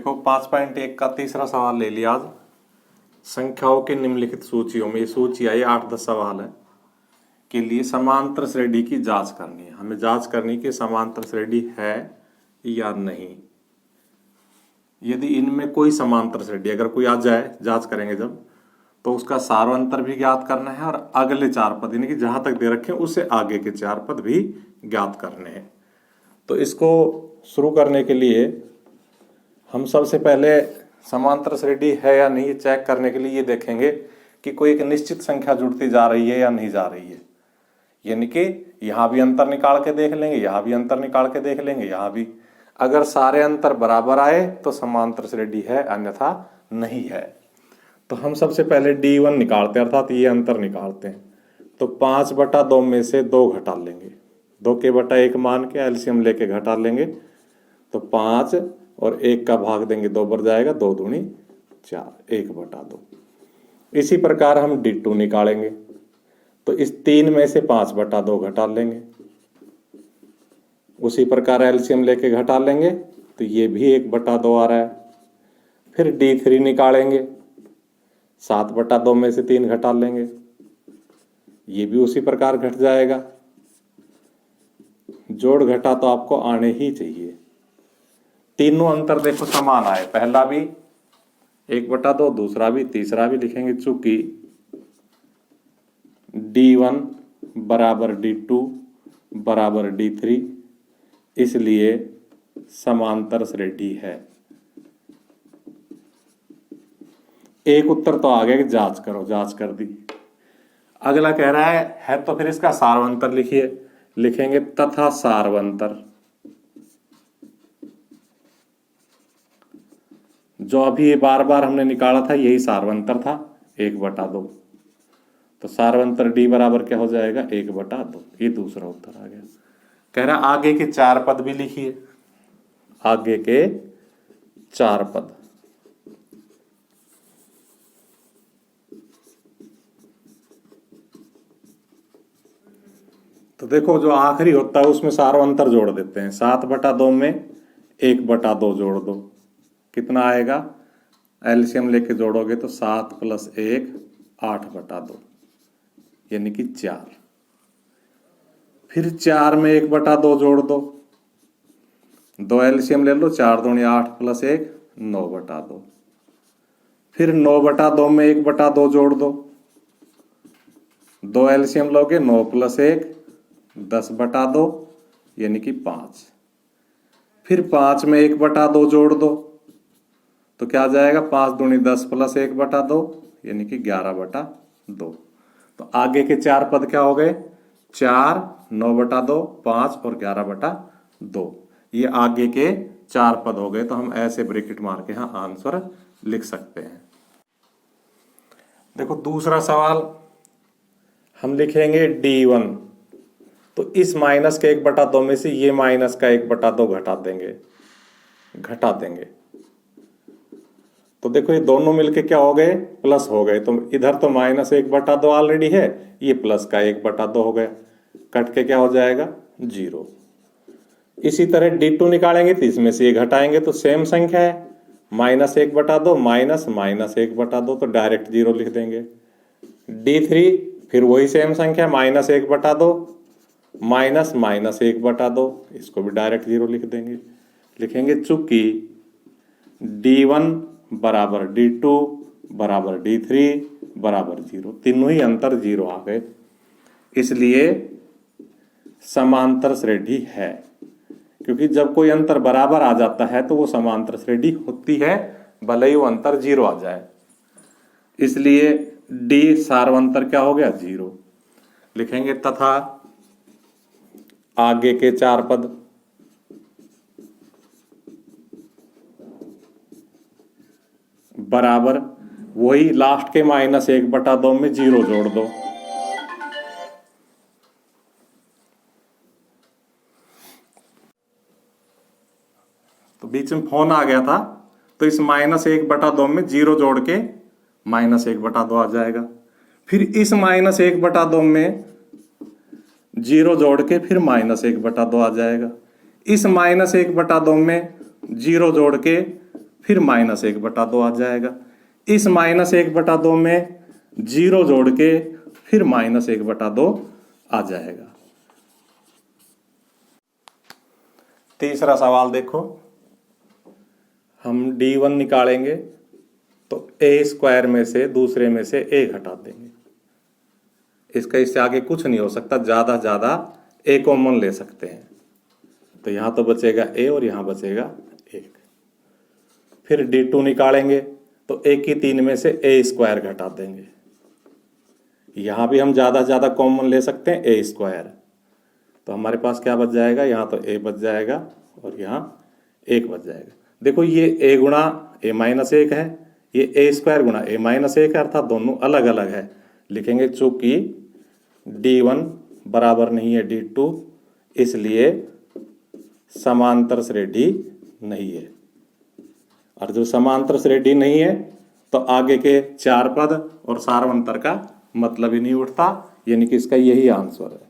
देखो 5.1 का तीसरा सवाल ले लिया आज। संख्याओं के निम्नलिखित सूचियों में, ये सूची आई 8-10 सवाल है के लिए समांतर श्रेणी की जांच करनी है। हमें जांच करनी कि समांतर श्रेणी है या नहीं। यदि इनमें कोई समांतर श्रेणी अगर कोई आ जाए, जांच करेंगे जब, तो उसका सार्वंतर भी ज्ञात करना है और अगले चार पद यानी कि जहां तक दे रखे उससे आगे के चार पद भी ज्ञात करने हैं। तो इसको शुरू करने के लिए हम सबसे पहले समांतर श्रेणी है या नहीं चेक करने के लिए ये देखेंगे कि कोई एक निश्चित संख्या जुड़ती जा रही है या नहीं जा रही है। यानी कि यहां भी अंतर निकाल के देख लेंगे, यहां भी अंतर निकाल के देख लेंगे, यहां भी। अगर सारे अंतर बराबर आए तो समांतर श्रेणी है, अन्यथा नहीं है। तो हम सबसे पहले D1 निकालते हैं, अर्थात ये अंतर निकालते हैं। तो 5/2 में से 2 घटा लेंगे, 2 के/1 मान के एलसीएम लेके घटा लेंगे। तो 5 और 1 का भाग देंगे, 2 बढ़ जाएगा, 2 दूनी 4, 1/2। इसी प्रकार हम D2 निकालेंगे। तो इस 3 में से 5/2 घटा लेंगे, उसी प्रकार एलसीएम लेके घटा लेंगे। तो ये भी 1/2 आ रहा है। फिर D3 निकालेंगे, 7/2 में से 3 घटा लेंगे, ये भी उसी प्रकार घट जाएगा। जोड़ घटा तो आपको आने ही चाहिए। तीनों अंतर देखो समान आए, पहला भी 1/2, दूसरा भी, तीसरा भी लिखेंगे। चूंकि D1 बराबर D2 बराबर D3, इसलिए समांतर श्रेणी है। एक उत्तर तो आ गया कि जांच करो, जांच कर दी। अगला कह रहा है तो फिर इसका सार्वंतर लिखिए। लिखेंगे तथा सार्वंतर, जो अभी बार बार हमने निकाला था यही सार्वंतर था, 1/2। तो सार्वंतर D बराबर क्या हो जाएगा, 1/2। ये दूसरा उत्तर आ गया। कह रहा आगे के 4 पद भी लिखिए, आगे के 4 पद। तो देखो जो आखिरी होता है उसमें सार्वंतर जोड़ देते हैं। 7/2 में 1/2 जोड़ दो, कितना आएगा, एलसीएम लेके जोड़ोगे तो 7 + 1 8/2 यानी कि 4। फिर 4 में 1/2 जोड़ दो, 2 एलसीएम ले लो, 4 दूनी 8 + 1 9/2। फिर 9/2 में 1/2 जोड़ दो, 2 एलसीएम लोगे, 9 + 1 10/2 यानी कि 5। फिर 5 में 1/2 जोड़ दो, तो क्या आ जाएगा, 5 दूनी 10 + 1/2 यानी कि 11/2। तो आगे के 4 पद क्या हो गए, 4, 9/2, 5 और 11/2। ये आगे के 4 पद हो गए। तो हम ऐसे ब्रैकेट मार के यहाँ आंसर लिख सकते हैं। देखो दूसरा सवाल हम लिखेंगे D1। तो इस माइनस के 1/2 में से ये माइनस का 1/2 घटा देंगे। तो देखो ये दोनों मिलके क्या हो गए, प्लस हो गए। तो इधर तो -1/2 ऑलरेडी है, ये प्लस का 1/2 हो गया, कट के क्या हो जाएगा, 0। इसी तरह D2 निकालेंगे तो इसमें से ये घटाएंगे तो सेम संख्या है, -1/2 माइनस -1/2, तो डायरेक्ट 0 लिख देंगे। D3 फिर वही सेम संख्या, -1/2 माइनस -1/2, इसको भी डायरेक्ट 0 लिख देंगे। लिखेंगे चूंकि D1 बराबर D2 बराबर D3 बराबर 0, तीनों ही अंतर 0 आ गए, इसलिए समांतर श्रेणी है। क्योंकि जब कोई अंतर बराबर आ जाता है तो वो समांतर श्रेणी होती है, भले ही वो अंतर 0 आ जाए। इसलिए D सार्वंतर क्या हो गया, 0। लिखेंगे तथा आगे के 4 पद बराबर वही लास्ट के -1/2 में 0 जोड़ दो। तो बीच में फोन आ गया था, तो इस -1/2 में 0 जोड़ के -1/2 आ जाएगा। फिर इस -1/2 में 0 जोड़ के फिर -1/2 आ जाएगा। इस -1/2 में 0 जोड़ के फिर -1/2 आ जाएगा। इस -1/2 में 0 जोड़ के फिर -1/2 आ जाएगा। तीसरा सवाल देखो, हम d1 निकालेंगे तो a² में से दूसरे में से a घटा देंगे। इसका इससे आगे कुछ नहीं हो सकता, ज्यादा ज्यादा a कॉमन ले सकते हैं। तो यहां तो बचेगा a और यहां बचेगा 1। फिर d2 निकालेंगे तो a की 3 में से a² घटा देंगे। यहां भी हम ज्यादा ज्यादा कॉमन ले सकते हैं a²। तो हमारे पास क्या बच जाएगा, यहाँ तो a बच जाएगा और यहाँ 1 बच जाएगा। देखो ये a गुणा a-1 है, ये a² गुणा a-1 है, अर्थात दोनों अलग अलग है। लिखेंगे चूंकि d1 बराबर नहीं है d2, इसलिए समांतर श्रेणी नहीं है। और जो समांतर श्रेणी नहीं है तो आगे के 4 पद और सारवंतर का मतलब ही नहीं उठता, यानी कि इसका यही आंसर है।